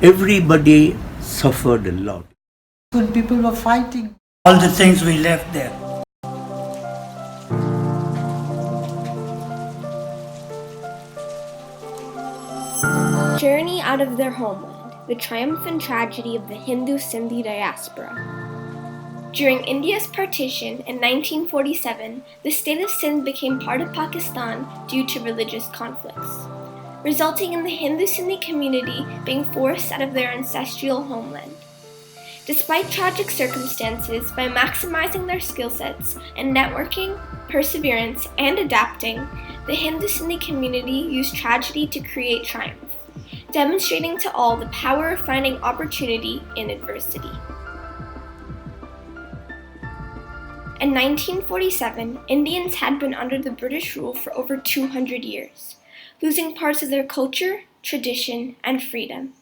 Everybody suffered a lot. When people were fighting, all the things we left there. Journey out of their homeland, the triumph and tragedy of the Hindu-Sindhi diaspora. During India's partition in 1947, the state of Sindh became part of Pakistan due to religious conflicts, resulting in the Hindu-Sindhi community being forced out of their ancestral homeland. Despite tragic circumstances, by maximizing their skill sets and networking, perseverance, and adapting, the Hindu-Sindhi community used tragedy to create triumph, demonstrating to all the power of finding opportunity in adversity. In 1947, Indians had been under the British rule for over 200 years, losing parts of their culture, tradition, and freedom.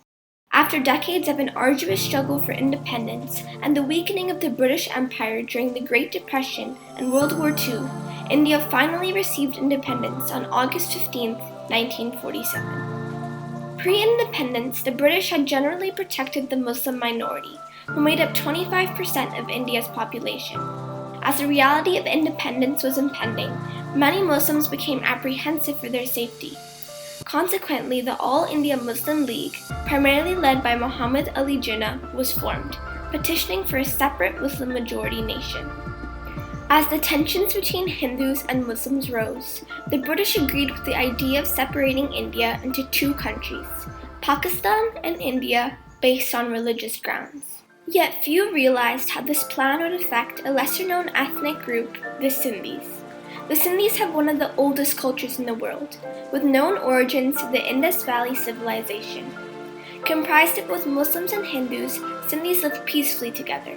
After decades of an arduous struggle for independence and the weakening of the British Empire during the Great Depression and World War II, India finally received independence on August 15, 1947. Pre-independence, the British had generally protected the Muslim minority, who made up 25% of India's population. As the reality of independence was impending, many Muslims became apprehensive for their safety. Consequently, the All India Muslim League, primarily led by Muhammad Ali Jinnah, was formed, petitioning for a separate Muslim majority nation. As the tensions between Hindus and Muslims rose, the British agreed with the idea of separating India into two countries, Pakistan and India, based on religious grounds. Yet few realized how this plan would affect a lesser-known ethnic group, the Sindhis. The Sindhis have one of the oldest cultures in the world, with known origins to the Indus Valley civilization. Comprised of both Muslims and Hindus, Sindhis lived peacefully together.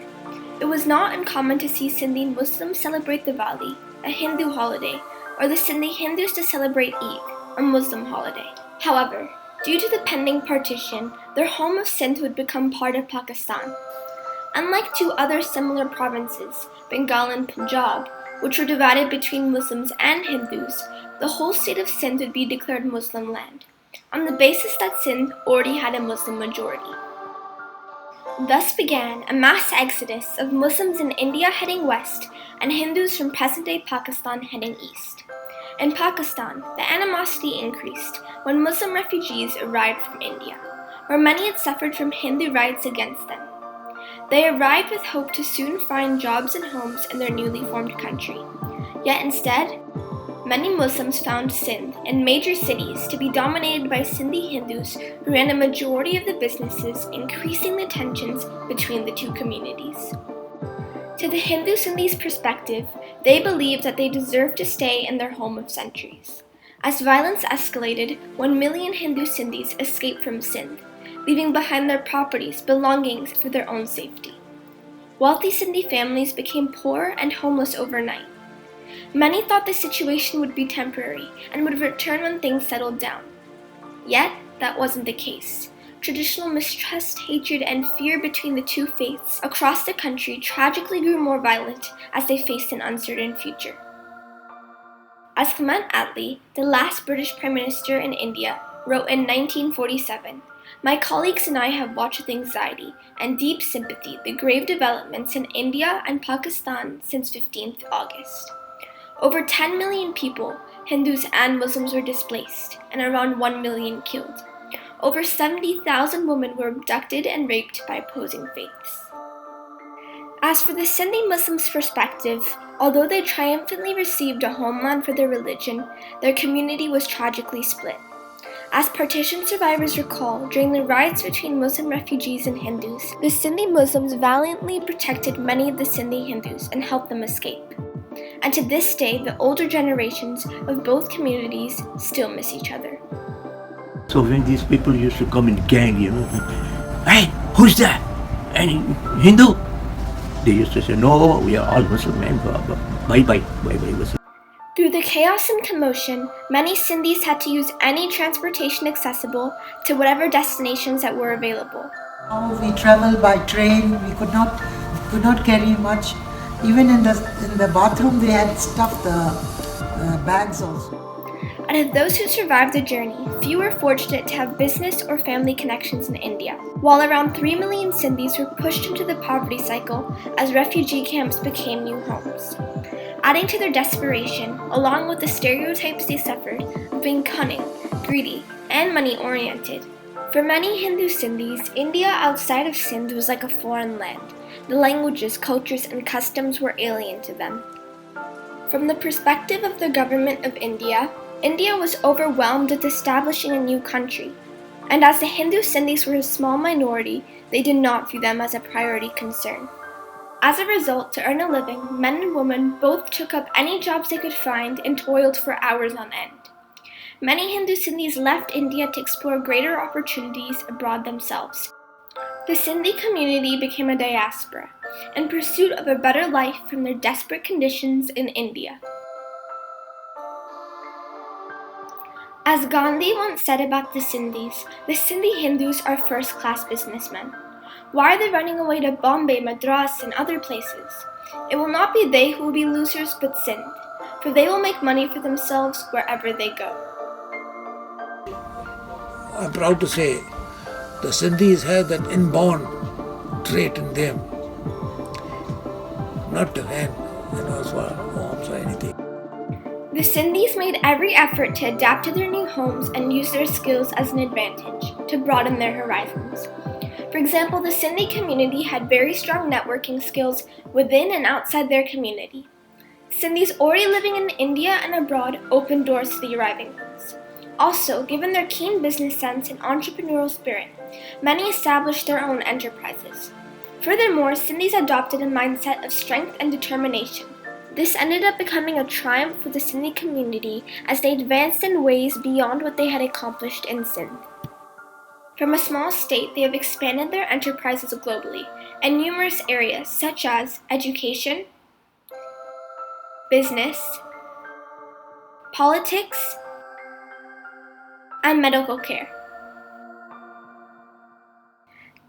It was not uncommon to see Sindhi Muslims celebrate Diwali, a Hindu holiday, or the Sindhi Hindus to celebrate Eid, a Muslim holiday. However, due to the pending partition, their home of Sindh would become part of Pakistan. Unlike two other similar provinces, Bengal and Punjab, which were divided between Muslims and Hindus, the whole state of Sindh would be declared Muslim land, on the basis that Sindh already had a Muslim majority. Thus began a mass exodus of Muslims in India heading west and Hindus from present-day Pakistan heading east. In Pakistan, the animosity increased when Muslim refugees arrived from India, where many had suffered from Hindu riots against them. They arrived with hope to soon find jobs and homes in their newly formed country. Yet instead, many Muslims found Sindh and major cities to be dominated by Sindhi Hindus who ran a majority of the businesses, increasing the tensions between the two communities. To the Hindu-Sindhi's perspective, they believed that they deserved to stay in their home of centuries. As violence escalated, 1 million Hindu-Sindhis escaped from Sindh, leaving behind their properties, belongings for their own safety. Wealthy Sindhi families became poor and homeless overnight. Many thought the situation would be temporary and would return when things settled down. Yet, that wasn't the case. Traditional mistrust, hatred, and fear between the two faiths across the country tragically grew more violent as they faced an uncertain future. As Clement Attlee, the last British Prime Minister in India, wrote in 1947, "My colleagues and I have watched with anxiety and deep sympathy the grave developments in India and Pakistan since 15th August. Over 10 million people, Hindus and Muslims, were displaced and around 1 million killed. Over 70,000 women were abducted and raped by opposing faiths." As for the Sindhi Muslims' perspective, although they triumphantly received a homeland for their religion, their community was tragically split. As partition survivors recall, during the riots between Muslim refugees and Hindus, the Sindhi Muslims valiantly protected many of the Sindhi Hindus and helped them escape. And to this day, the older generations of both communities still miss each other. So when these people used to come in gang, "Hey, who's that? Any Hindu?" They used to say, "No, we are all Muslim, man. Bye, Muslim." Through the chaos and commotion, many Sindhis had to use any transportation accessible to whatever destinations that were available. we traveled by train. We could not carry much. Even in the bathroom, they had stuffed the bags also. Out of those who survived the journey, few were fortunate to have business or family connections in India, while around 3 million Sindhis were pushed into the poverty cycle as refugee camps became new homes. Adding to their desperation, along with the stereotypes they suffered of being cunning, greedy, and money-oriented. For many Hindu-Sindhis, India outside of Sindh was like a foreign land. The languages, cultures, and customs were alien to them. From the perspective of the government of India, India was overwhelmed with establishing a new country, and as the Hindu-Sindhis were a small minority, they did not view them as a priority concern. As a result, to earn a living, men and women both took up any jobs they could find and toiled for hours on end. Many Hindu-Sindhis left India to explore greater opportunities abroad themselves. The Sindhi community became a diaspora, in pursuit of a better life from their desperate conditions in India. As Gandhi once said about the Sindhis, the Sindhi Hindus are first-class businessmen. Why are they running away to Bombay, Madras, and other places? It will not be they who will be losers, but Sindh, for they will make money for themselves wherever they go. I'm proud to say the Sindhis have that inborn trait in them, not to hand, for homes or anything. The Sindhis made every effort to adapt to their new homes and use their skills as an advantage to broaden their horizons. For example, the Sindhi community had very strong networking skills within and outside their community. Sindhis already living in India and abroad opened doors to the arriving ones. Also, given their keen business sense and entrepreneurial spirit, many established their own enterprises. Furthermore, Sindhis adopted a mindset of strength and determination. This ended up becoming a triumph for the Sindhi community as they advanced in ways beyond what they had accomplished in Sindh. From a small state, they have expanded their enterprises globally in numerous areas such as education, business, politics, and medical care.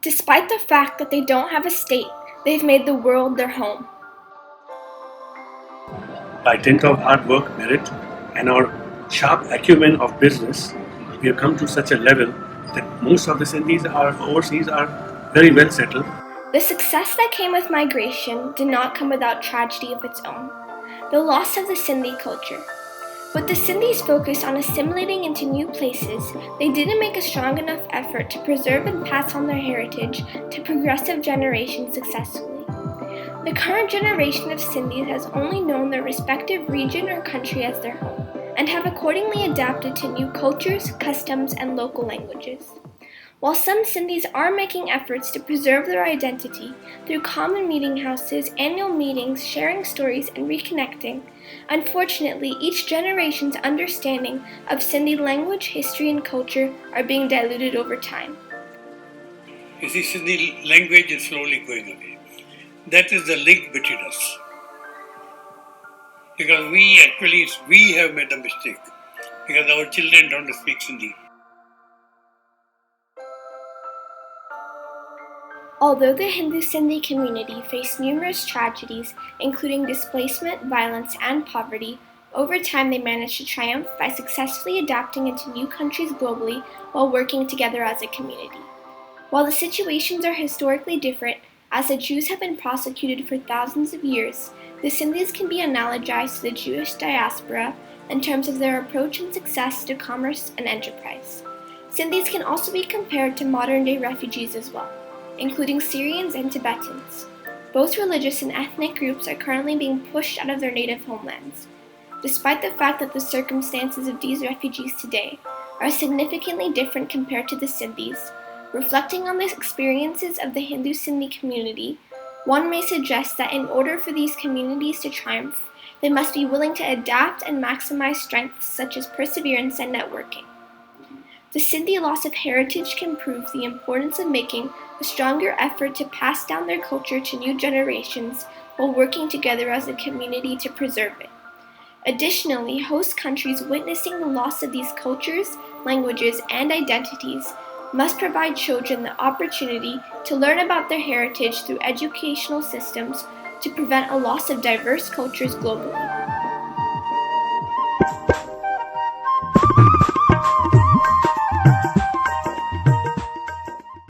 Despite the fact that they don't have a state, they've made the world their home. By dint of hard work, merit, and our sharp acumen of business, we have come to such a level that most of the Sindhis overseas are very well settled. The success that came with migration did not come without tragedy of its own. The loss of the Sindhi culture. With the Sindhis focused on assimilating into new places, they didn't make a strong enough effort to preserve and pass on their heritage to progressive generations successfully. The current generation of Sindhis has only known their respective region or country as their home, and have accordingly adapted to new cultures, customs, and local languages. While some Sindhis are making efforts to preserve their identity through common meeting houses, annual meetings, sharing stories, and reconnecting, unfortunately, each generation's understanding of Sindhi language, history, and culture are being diluted over time. You see, Sindhi language is slowly going away. That is the link between us. Because we have made a mistake. Because our children don't speak Sindhi. Although the Hindu-Sindhi community faced numerous tragedies, including displacement, violence, and poverty, over time they managed to triumph by successfully adapting into new countries globally while working together as a community. While the situations are historically different, as the Jews have been prosecuted for thousands of years, the Sindhis can be analogized to the Jewish diaspora in terms of their approach and success to commerce and enterprise. Sindhis can also be compared to modern-day refugees as well, including Syrians and Tibetans. Both religious and ethnic groups are currently being pushed out of their native homelands. Despite the fact that the circumstances of these refugees today are significantly different compared to the Sindhis, reflecting on the experiences of the Hindu-Sindhi community, one may suggest that in order for these communities to triumph, they must be willing to adapt and maximize strengths such as perseverance and networking. The Sindhi loss of heritage can prove the importance of making a stronger effort to pass down their culture to new generations while working together as a community to preserve it. Additionally, host countries witnessing the loss of these cultures, languages, and identities must provide children the opportunity to learn about their heritage through educational systems to prevent a loss of diverse cultures globally.